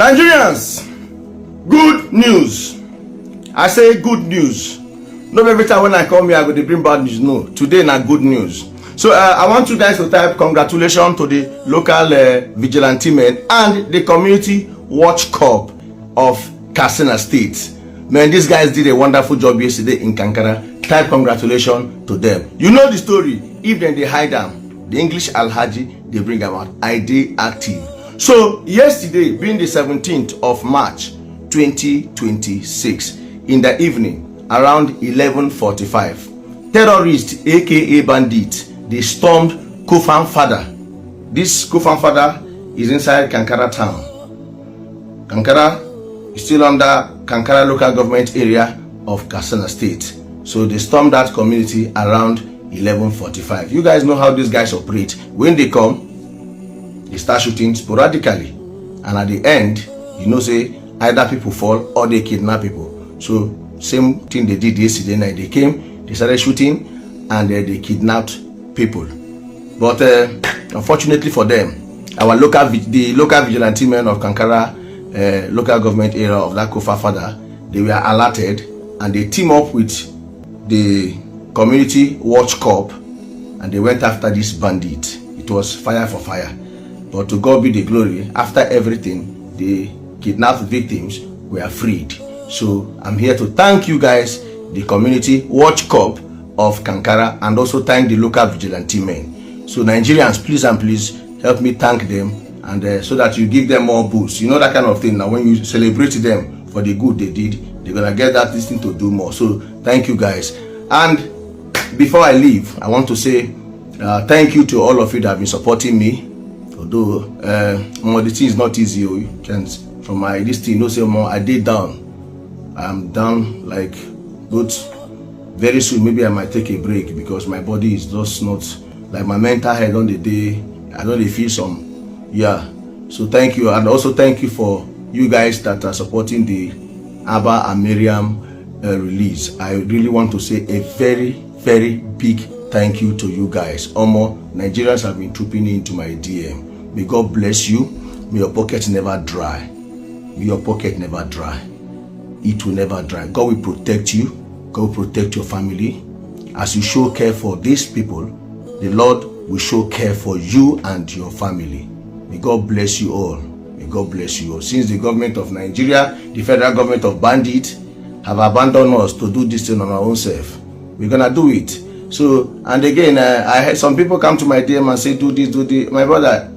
Nigerians, good news. I say good news. Not every time when I come here I go to bring bad news. No, today na good news. So I want you guys to type congratulations to the local vigilante men and the community watch corps of Katsina State. Man, these guys did a wonderful job yesterday in Kankara. Type congratulations to them. You know the story. If then they hide them, the English Alhaji, they bring them out. I dey active. So yesterday, being the 17th of March 2026, in the evening around 11:45, terrorists aka bandits, they stormed Kofan Fada. This Kofan Fada is inside Kankara town. Kankara is still under Kankara local government area of Katsina State. So they stormed that community around 11:45. You guys know how these guys operate. When they come, they start shooting sporadically, and at the end, you know, say either people fall or they kidnap people. So same thing they did yesterday night. They came, they started shooting, and they kidnapped people. But unfortunately for them, the local vigilante men of Kankara local government area of that Kofa Fada, they were alerted, and they team up with the community watch corps, and they went after this bandit. It was fire for fire. But to God be the glory, after everything, the kidnapped victims were freed. So I'm here to thank you guys, the community watch corps of Kankara, and also thank the local vigilante men. So Nigerians, please and please help me thank them, and so that you give them more boosts. You know that kind of thing. Now when you celebrate them for the good they did, they're gonna get that thing to do more. So thank you guys. And before I leave, I want to say thank you to all of you that have been supporting me. Although the thing is not easy, you can from my this thing, no say more. I did down. I'm down like good. Very soon, maybe I might take a break because my body is just not like my mental health on the day. I don't feel some, yeah. So thank you, and also thank you for you guys that are supporting the Abba and Miriam release. I really want to say a very big thank you to you guys. Nigerians have been trooping into my DM. May God bless you. May your pocket never dry. May your pocket never dry. It will never dry. God will protect you. God will protect your family. As you show care for these people, the Lord will show care for you and your family. May God bless you all. May God bless you all. Since the government of Nigeria, the federal government of bandits, have abandoned us to do this thing on our own self, we're gonna do it. So, and again, I had some people come to my DM and say, do this, do this. My brother,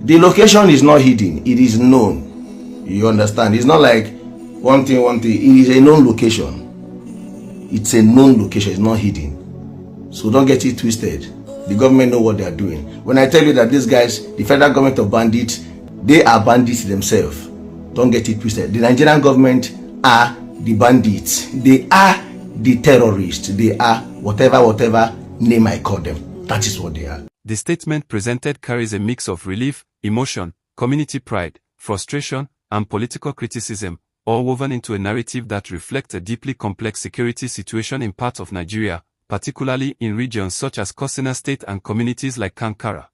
the location is not hidden. It is known. You understand? It's not like one thing. It is a known location. It's a known location. It's not hidden. So don't get it twisted. The government know what they are doing. When I tell you that these guys, the federal government of bandits, they are bandits themselves. Don't get it twisted. The Nigerian government are the bandits. They are the terrorists. They are whatever name I call them. That is what they are. The statement presented carries a mix of relief, emotion, community pride, frustration, and political criticism, all woven into a narrative that reflects a deeply complex security situation in parts of Nigeria, particularly in regions such as Katsina State and communities like Kankara.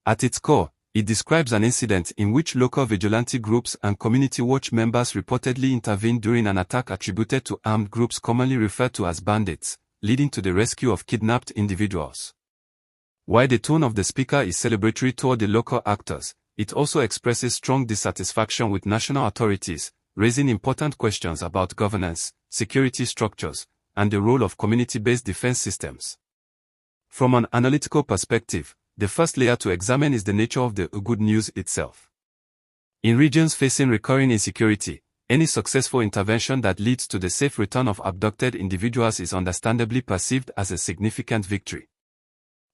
At its core, it describes an incident in which local vigilante groups and community watch members reportedly intervened during an attack attributed to armed groups commonly referred to as bandits, leading to the rescue of kidnapped individuals. While the tone of the speaker is celebratory toward the local actors, it also expresses strong dissatisfaction with national authorities, raising important questions about governance, security structures, and the role of community-based defense systems. From an analytical perspective, the first layer to examine is the nature of the good news itself. In regions facing recurring insecurity, any successful intervention that leads to the safe return of abducted individuals is understandably perceived as a significant victory.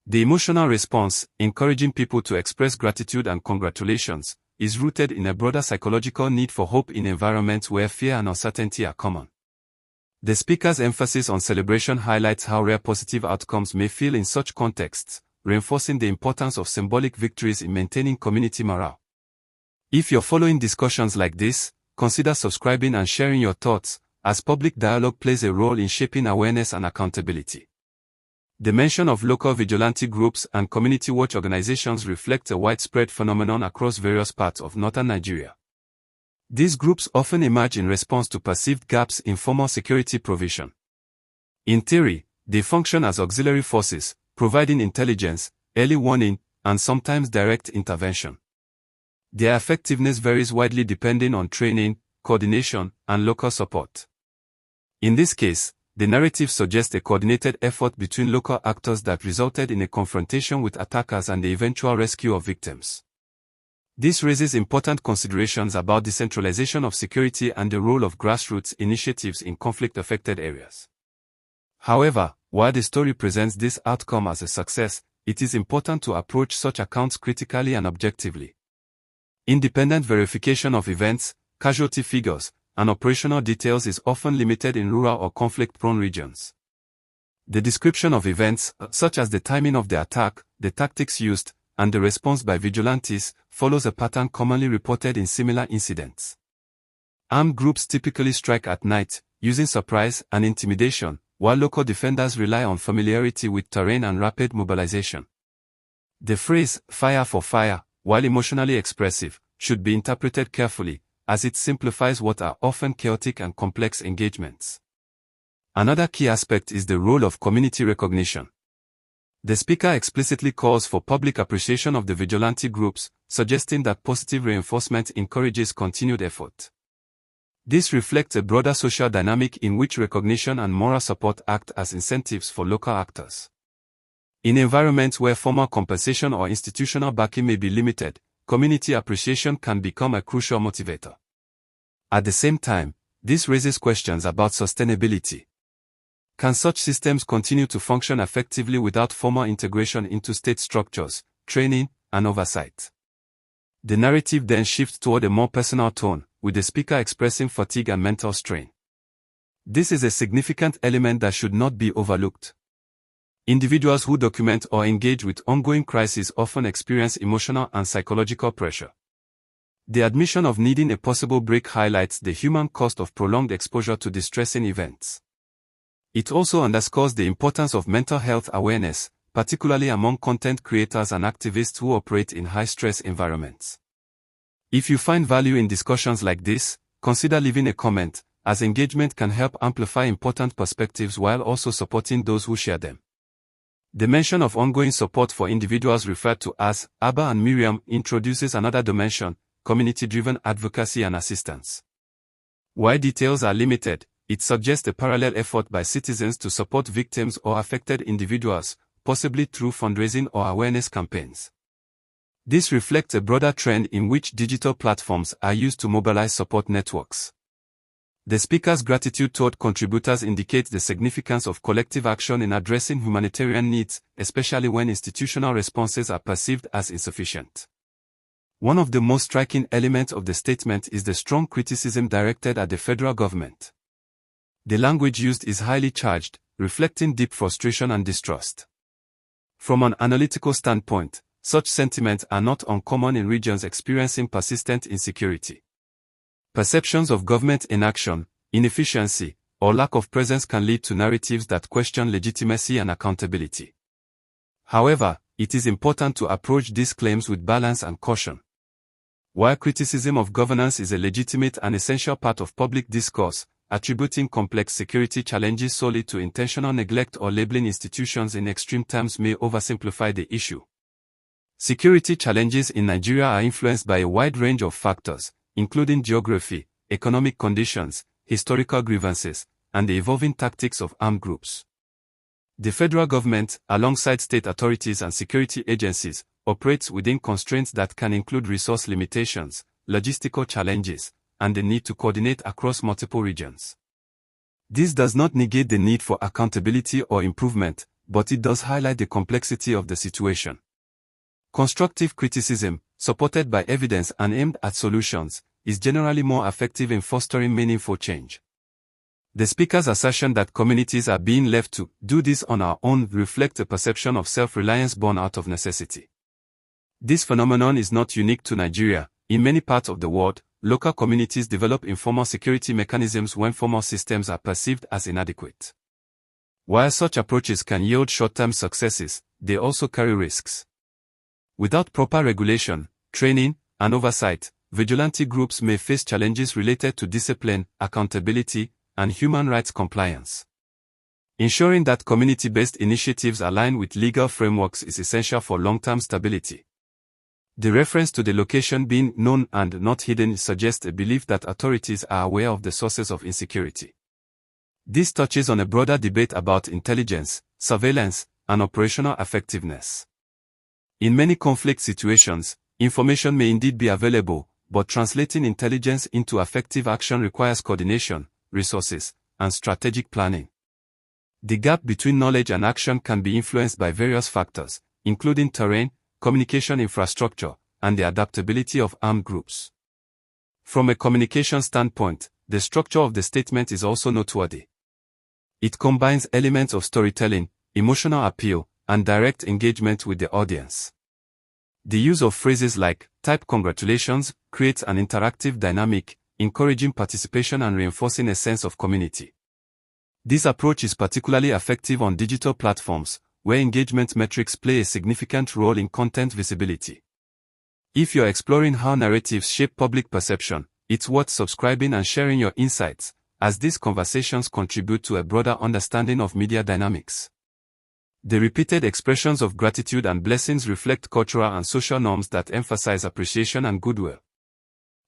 The emotional response, encouraging people to express gratitude and congratulations, is rooted in a broader psychological need for hope in environments where fear and uncertainty are common. The speaker's emphasis on celebration highlights how rare positive outcomes may feel in such contexts, reinforcing the importance of symbolic victories in maintaining community morale. If you're following discussions like this, consider subscribing and sharing your thoughts, as public dialogue plays a role in shaping awareness and accountability. The mention of local vigilante groups and community watch organizations reflects a widespread phenomenon across various parts of northern Nigeria. These groups often emerge in response to perceived gaps in formal security provision. In theory, they function as auxiliary forces, providing intelligence, early warning, and sometimes direct intervention. Their effectiveness varies widely depending on training, coordination, and local support. In this case, the narrative suggests a coordinated effort between local actors that resulted in a confrontation with attackers and the eventual rescue of victims. This raises important considerations about decentralization of security and the role of grassroots initiatives in conflict-affected areas. However, while the story presents this outcome as a success, it is important to approach such accounts critically and objectively. Independent verification of events, casualty figures, and operational details is often limited in rural or conflict-prone regions. The description of events, such as the timing of the attack, the tactics used, and the response by vigilantes, follows a pattern commonly reported in similar incidents. Armed groups typically strike at night, using surprise and intimidation, while local defenders rely on familiarity with terrain and rapid mobilization. The phrase, "fire for fire," while emotionally expressive, should be interpreted carefully, as it simplifies what are often chaotic and complex engagements. Another key aspect is the role of community recognition. The speaker explicitly calls for public appreciation of the vigilante groups, suggesting that positive reinforcement encourages continued effort. This reflects a broader social dynamic in which recognition and moral support act as incentives for local actors. In environments where formal compensation or institutional backing may be limited, community appreciation can become a crucial motivator. At the same time, this raises questions about sustainability. Can such systems continue to function effectively without formal integration into state structures, training, and oversight? The narrative then shifts toward a more personal tone, with the speaker expressing fatigue and mental strain. This is a significant element that should not be overlooked. Individuals who document or engage with ongoing crises often experience emotional and psychological pressure. The admission of needing a possible break highlights the human cost of prolonged exposure to distressing events. It also underscores the importance of mental health awareness, particularly among content creators and activists who operate in high-stress environments. If you find value in discussions like this, consider leaving a comment, as engagement can help amplify important perspectives while also supporting those who share them. The mention of ongoing support for individuals referred to as Abba and Miriam introduces another dimension, community-driven advocacy and assistance. While details are limited, it suggests a parallel effort by citizens to support victims or affected individuals, possibly through fundraising or awareness campaigns. This reflects a broader trend in which digital platforms are used to mobilize support networks. The speaker's gratitude toward contributors indicates the significance of collective action in addressing humanitarian needs, especially when institutional responses are perceived as insufficient. One of the most striking elements of the statement is the strong criticism directed at the federal government. The language used is highly charged, reflecting deep frustration and distrust. From an analytical standpoint, such sentiments are not uncommon in regions experiencing persistent insecurity. Perceptions of government inaction, inefficiency, or lack of presence can lead to narratives that question legitimacy and accountability. However, it is important to approach these claims with balance and caution. While criticism of governance is a legitimate and essential part of public discourse, attributing complex security challenges solely to intentional neglect or labeling institutions in extreme terms may oversimplify the issue. Security challenges in Nigeria are influenced by a wide range of factors, including geography, economic conditions, historical grievances, and the evolving tactics of armed groups. The federal government, alongside state authorities and security agencies, operates within constraints that can include resource limitations, logistical challenges, and the need to coordinate across multiple regions. This does not negate the need for accountability or improvement, but it does highlight the complexity of the situation. Constructive criticism, supported by evidence and aimed at solutions, is generally more effective in fostering meaningful change. The speaker's assertion that communities are being left to do this on our own reflects a perception of self-reliance born out of necessity. This phenomenon is not unique to Nigeria. In many parts of the world, local communities develop informal security mechanisms when formal systems are perceived as inadequate. While such approaches can yield short-term successes, they also carry risks. Without proper regulation, training, and oversight, vigilante groups may face challenges related to discipline, accountability, and human rights compliance. Ensuring that community-based initiatives align with legal frameworks is essential for long-term stability. The reference to the location being known and not hidden suggests a belief that authorities are aware of the sources of insecurity. This touches on a broader debate about intelligence, surveillance, and operational effectiveness. In many conflict situations, information may indeed be available, but translating intelligence into effective action requires coordination, resources, and strategic planning. The gap between knowledge and action can be influenced by various factors, including terrain, communication infrastructure, and the adaptability of armed groups. From a communication standpoint, the structure of the statement is also noteworthy. It combines elements of storytelling, emotional appeal, and direct engagement with the audience. The use of phrases like, "type congratulations," creates an interactive dynamic, encouraging participation and reinforcing a sense of community. This approach is particularly effective on digital platforms, where engagement metrics play a significant role in content visibility. If you're exploring how narratives shape public perception, it's worth subscribing and sharing your insights, as these conversations contribute to a broader understanding of media dynamics. The repeated expressions of gratitude and blessings reflect cultural and social norms that emphasize appreciation and goodwill.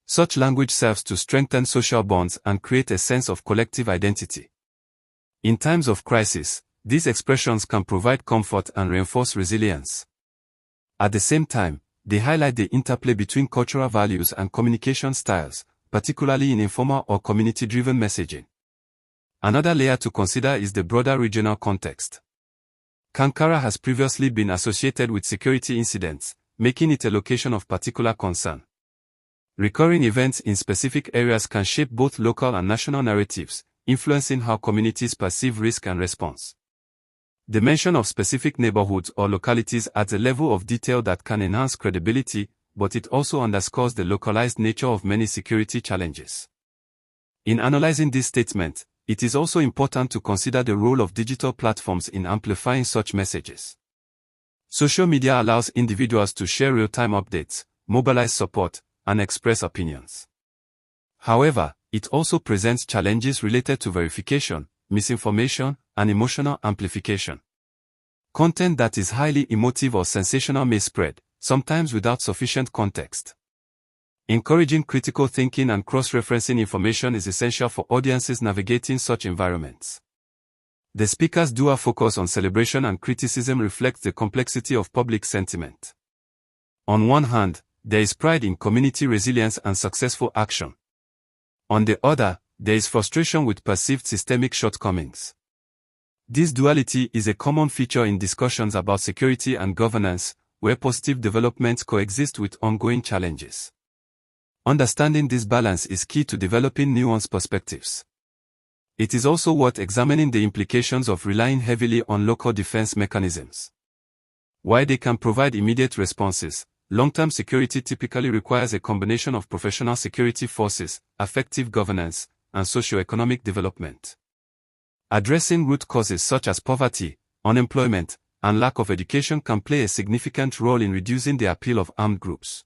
Such language serves to strengthen social bonds and create a sense of collective identity. In times of crisis, these expressions can provide comfort and reinforce resilience. At the same time, they highlight the interplay between cultural values and communication styles, particularly in informal or community-driven messaging. Another layer to consider is the broader regional context. Kankara has previously been associated with security incidents, making it a location of particular concern. Recurring events in specific areas can shape both local and national narratives, influencing how communities perceive risk and response. The mention of specific neighborhoods or localities adds a level of detail that can enhance credibility, but it also underscores the localized nature of many security challenges. In analyzing this statement, it is also important to consider the role of digital platforms in amplifying such messages. Social media allows individuals to share real-time updates, mobilize support, and express opinions. However, it also presents challenges related to verification, misinformation, and emotional amplification. Content that is highly emotive or sensational may spread, sometimes without sufficient context. Encouraging critical thinking and cross-referencing information is essential for audiences navigating such environments. The speaker's dual focus on celebration and criticism reflects the complexity of public sentiment. On one hand, there is pride in community resilience and successful action. On the other, there is frustration with perceived systemic shortcomings. This duality is a common feature in discussions about security and governance, where positive developments coexist with ongoing challenges. Understanding this balance is key to developing nuanced perspectives. It is also worth examining the implications of relying heavily on local defense mechanisms. While they can provide immediate responses, long-term security typically requires a combination of professional security forces, effective governance, and socio-economic development. Addressing root causes such as poverty, unemployment, and lack of education can play a significant role in reducing the appeal of armed groups.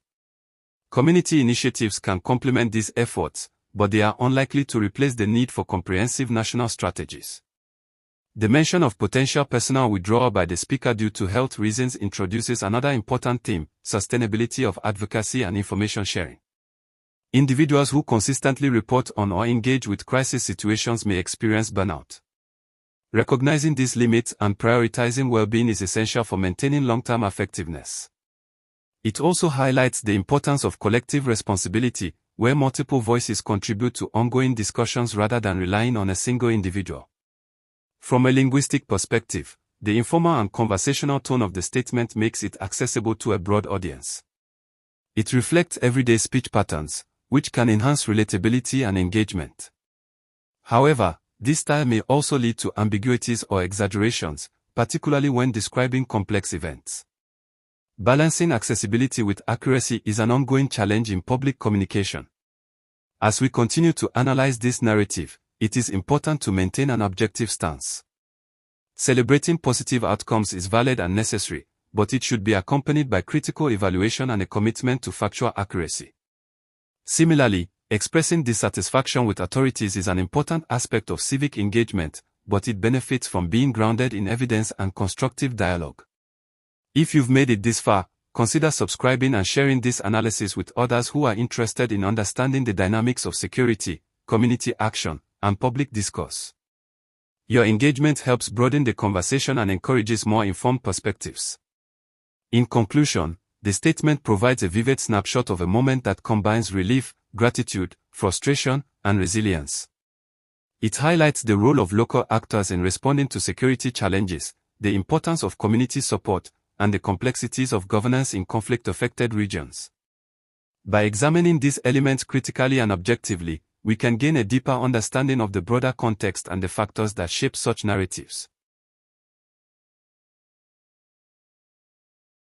Community initiatives can complement these efforts, but they are unlikely to replace the need for comprehensive national strategies. The mention of potential personal withdrawal by the speaker due to health reasons introduces another important theme: sustainability of advocacy and information sharing. Individuals who consistently report on or engage with crisis situations may experience burnout. Recognizing these limits and prioritizing well-being is essential for maintaining long-term effectiveness. It also highlights the importance of collective responsibility, where multiple voices contribute to ongoing discussions rather than relying on a single individual. From a linguistic perspective, the informal and conversational tone of the statement makes it accessible to a broad audience. It reflects everyday speech patterns, which can enhance relatability and engagement. However, this style may also lead to ambiguities or exaggerations, particularly when describing complex events. Balancing accessibility with accuracy is an ongoing challenge in public communication. As we continue to analyze this narrative, it is important to maintain an objective stance. Celebrating positive outcomes is valid and necessary, but it should be accompanied by critical evaluation and a commitment to factual accuracy. Similarly, expressing dissatisfaction with authorities is an important aspect of civic engagement, but it benefits from being grounded in evidence and constructive dialogue. If you've made it this far, consider subscribing and sharing this analysis with others who are interested in understanding the dynamics of security, community action, and public discourse. Your engagement helps broaden the conversation and encourages more informed perspectives. In conclusion, the statement provides a vivid snapshot of a moment that combines relief, gratitude, frustration, and resilience. It highlights the role of local actors in responding to security challenges, the importance of community support, and the complexities of governance in conflict-affected regions. By examining these elements critically and objectively, we can gain a deeper understanding of the broader context and the factors that shape such narratives.